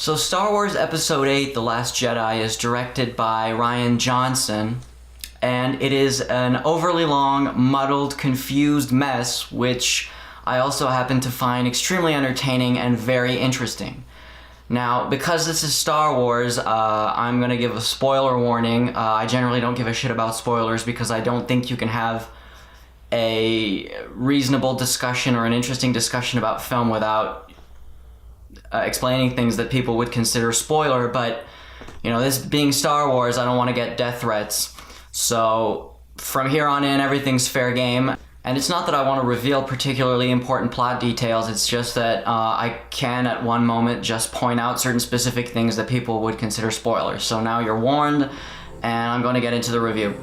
So Star Wars Episode VIII, The Last Jedi, is directed by Rian Johnson, and it is an overly long, muddled, confused mess, which I also happen to find extremely entertaining and very interesting. Now, because this is Star Wars, I'm going to give a spoiler warning. I generally don't give a shit about spoilers because I don't think you can have a reasonable discussion or an interesting discussion about film without explaining things that people would consider spoiler, but, you know, this being Star Wars, I don't want to get death threats. So, from here on in, everything's fair game. And it's not that I want to reveal particularly important plot details, it's just that I can at one moment just point out certain specific things that people would consider spoilers. So now you're warned, and I'm going to get into the review.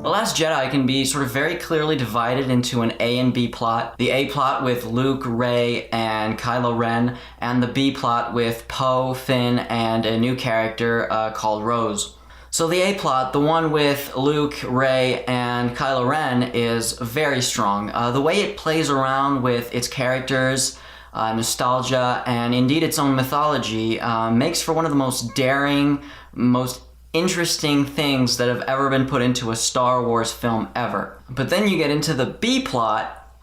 The Last Jedi can be sort of very clearly divided into an A and B plot. The A plot with Luke, Rey, and Kylo Ren, and the B plot with Poe, Finn, and a new character called Rose. So the A plot, the one with Luke, Rey, and Kylo Ren, is very strong. The way it plays around with its characters, nostalgia, and indeed its own mythology makes for one of the most daring, most interesting things that have ever been put into a Star Wars film ever. But then you get into the B plot,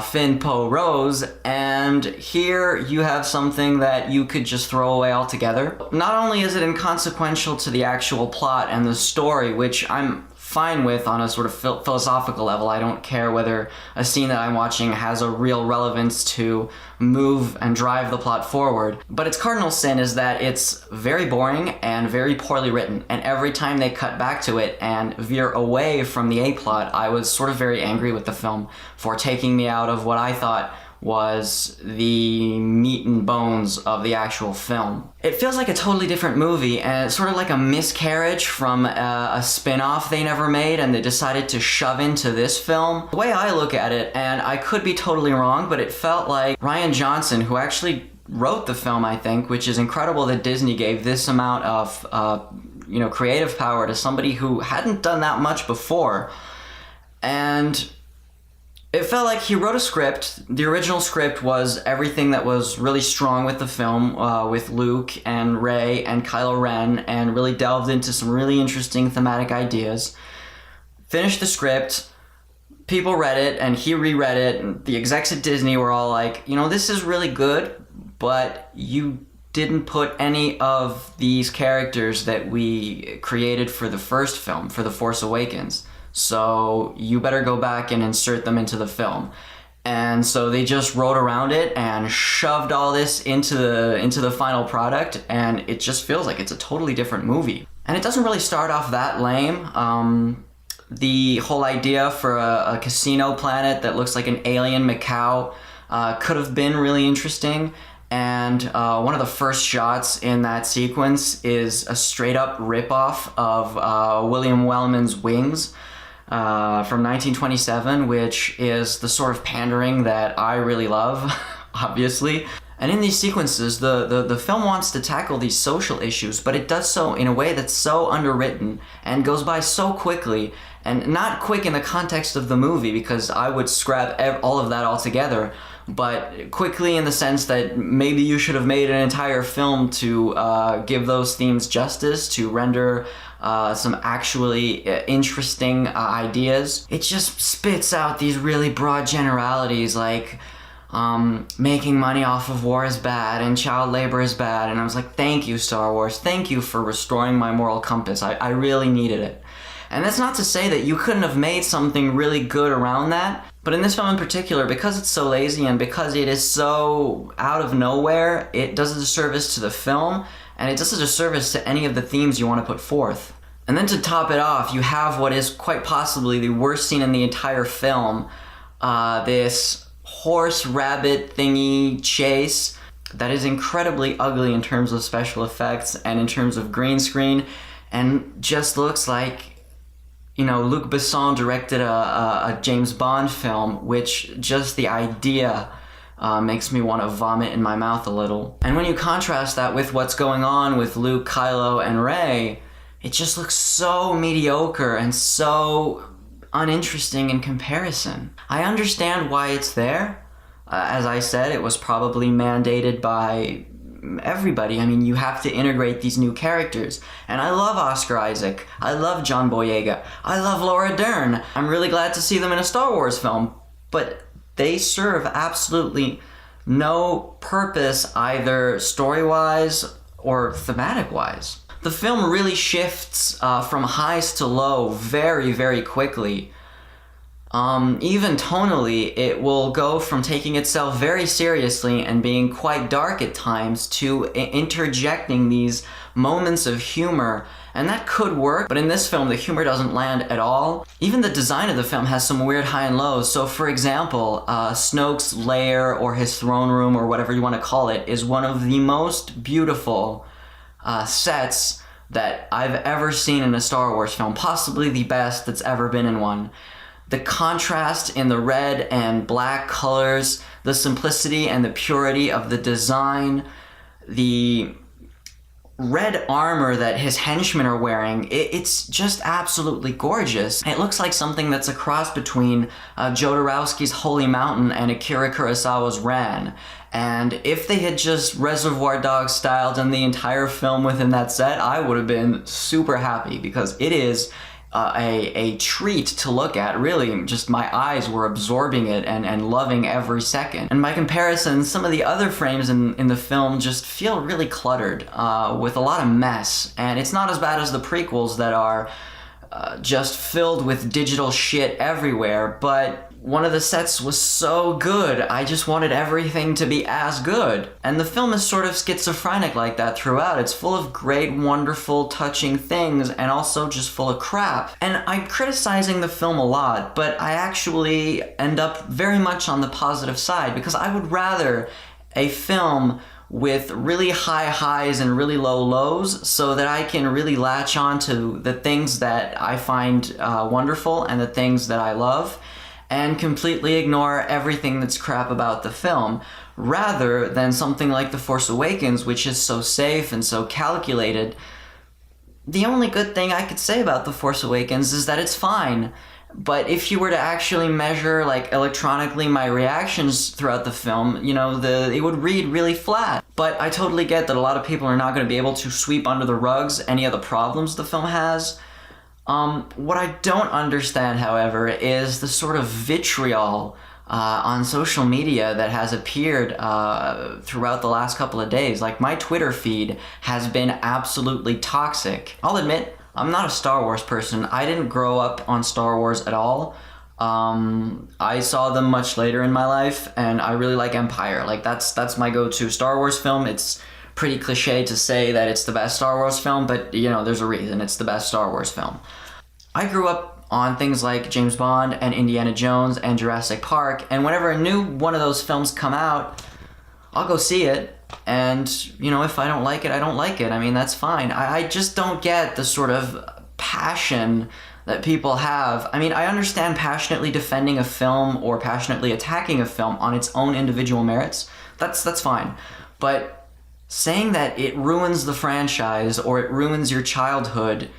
Finn, Poe, Rose, and here you have something that you could just throw away altogether. Not only is it inconsequential to the actual plot and the story, which I'm fine with on a sort of philosophical level. I don't care whether a scene that I'm watching has a real relevance to move and drive the plot forward. But its cardinal sin is that it's very boring and very poorly written. And every time they cut back to it and veer away from the A plot, I was sort of very angry with the film for taking me out of what I thought was the meat and bones of the actual film. It feels like a totally different movie, and it's sort of like a miscarriage from a spin-off they never made and they decided to shove into this film. The way I look at it, and I could be totally wrong, but it felt like Rian Johnson, who actually wrote the film, I think, which is incredible that Disney gave this amount of creative power to somebody who hadn't done that much before. And it felt like he wrote a script. The original script was everything that was really strong with the film, with Luke and Rey and Kylo Ren, and really delved into some really interesting thematic ideas. Finished the script, people read it, and he reread it, and the execs at Disney were all like, you know, this is really good, but you didn't put any of these characters that we created for the first film, for The Force Awakens. So you better go back and insert them into the film. And so they just wrote around it and shoved all this into the final product, and it just feels like it's a totally different movie. And it doesn't really start off that lame. The whole idea for a casino planet that looks like an alien Macau could have been really interesting. And one of the first shots in that sequence is a straight up ripoff of William Wellman's Wings, from 1927, which is the sort of pandering that I really love, obviously. And in these sequences, the film wants to tackle these social issues, but it does so in a way that's so underwritten and goes by so quickly, and not quick in the context of the movie, because I would scrap all of that altogether, but quickly in the sense that maybe you should have made an entire film to give those themes justice, to render some actually interesting ideas. It just spits out these really broad generalities like making money off of war is bad and child labor is bad, and I was like, thank you, Star Wars, thank you for restoring my moral compass. I really needed it. And that's not to say that you couldn't have made something really good around that, but in this film in particular, because it's so lazy and because it is so out of nowhere, it does a disservice to the film, and it does a disservice to any of the themes you want to put forth. And then to top it off, you have what is quite possibly the worst scene in the entire film, this horse-rabbit thingy chase that is incredibly ugly in terms of special effects and in terms of green screen, and just looks like Luc Besson directed a James Bond film, which just the idea makes me want to vomit in my mouth a little. And when you contrast that with what's going on with Luke, Kylo, and Rey, it just looks so mediocre and so uninteresting in comparison. I understand why it's there. As I said, it was probably mandated by everybody. I mean, you have to integrate these new characters. And I love Oscar Isaac. I love John Boyega. I love Laura Dern. I'm really glad to see them in a Star Wars film. But they serve absolutely no purpose, either story-wise or thematic-wise. The film really shifts from highs to low very, very quickly. Even tonally, it will go from taking itself very seriously and being quite dark at times to interjecting these moments of humor. And that could work, but in this film, the humor doesn't land at all. Even the design of the film has some weird high and lows. So for example, Snoke's lair or his throne room or whatever you want to call it is one of the most beautiful sets that I've ever seen in a Star Wars film. Possibly the best that's ever been in one. The contrast in the red and black colors, the simplicity and the purity of the design, the red armor that his henchmen are wearing, it's just absolutely gorgeous. It looks like something that's a cross between Jodorowsky's Holy Mountain and Akira Kurosawa's Ran. And if they had just Reservoir Dogs styled in the entire film within that set, I would have been super happy, because it is a treat to look at. Really, just my eyes were absorbing it and loving every second. And by comparison, some of the other frames in the film just feel really cluttered with a lot of mess. And it's not as bad as the prequels that are just filled with digital shit everywhere, but one of the sets was so good, I just wanted everything to be as good. And the film is sort of schizophrenic like that throughout. It's full of great, wonderful, touching things, and also just full of crap. And I'm criticizing the film a lot, but I actually end up very much on the positive side, because I would rather a film with really high highs and really low lows, so that I can really latch on to the things that I find wonderful and the things that I love, and completely ignore everything that's crap about the film, rather than something like The Force Awakens, which is so safe and so calculated. The only good thing I could say about The Force Awakens is that it's fine. But if you were to actually measure, like, electronically my reactions throughout the film, it would read really flat. But I totally get that a lot of people are not going to be able to sweep under the rugs any of the problems the film has. What I don't understand, however, is the sort of vitriol on social media that has appeared throughout the last couple of days. Like, my Twitter feed has been absolutely toxic. I'll admit, I'm not a Star Wars person. I didn't grow up on Star Wars at all. I saw them much later in my life, and I really like Empire. Like, that's my go-to Star Wars film. It's pretty cliche to say that it's the best Star Wars film, but, there's a reason it's the best Star Wars film. I grew up on things like James Bond and Indiana Jones and Jurassic Park, and whenever a new one of those films come out, I'll go see it, and, if I don't like it, I don't like it. I mean, that's fine. I just don't get the sort of passion that people have. I mean, I understand passionately defending a film or passionately attacking a film on its own individual merits. That's fine. But saying that it ruins the franchise or it ruins your childhood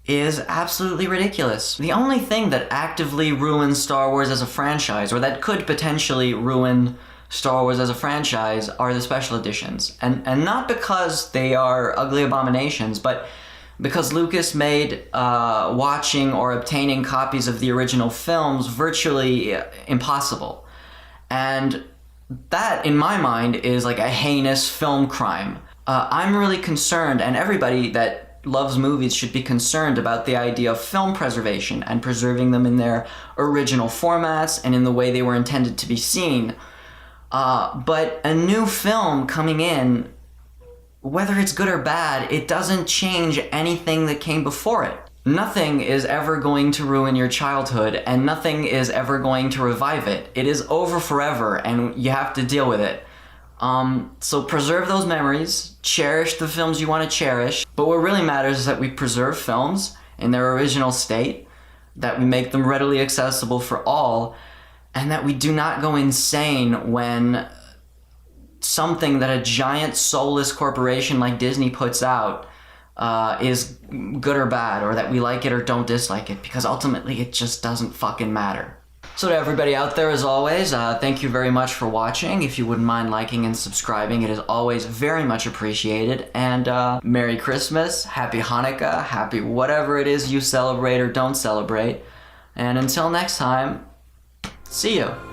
is absolutely ridiculous. The only thing that actively ruins Star Wars as a franchise, or that could potentially ruin Star Wars as a franchise, are the special editions. And not because they are ugly abominations, but because Lucas made watching or obtaining copies of the original films virtually impossible. And that, in my mind, is like a heinous film crime. I'm really concerned, and everybody that loves movies should be concerned about the idea of film preservation and preserving them in their original formats and in the way they were intended to be seen. But a new film coming in, whether it's good or bad, it doesn't change anything that came before it. Nothing is ever going to ruin your childhood, and nothing is ever going to revive it. It is over forever, and you have to deal with it. So preserve those memories, cherish the films you want to cherish, but what really matters is that we preserve films in their original state, that we make them readily accessible for all, and that we do not go insane when something that a giant soulless corporation like Disney puts out is good or bad, or that we like it or don't dislike it, because ultimately it just doesn't fucking matter. So to everybody out there, as always, thank you very much for watching. If you wouldn't mind liking and subscribing, it is always very much appreciated. And Merry Christmas, Happy Hanukkah, Happy whatever it is you celebrate or don't celebrate. And until next time, see you.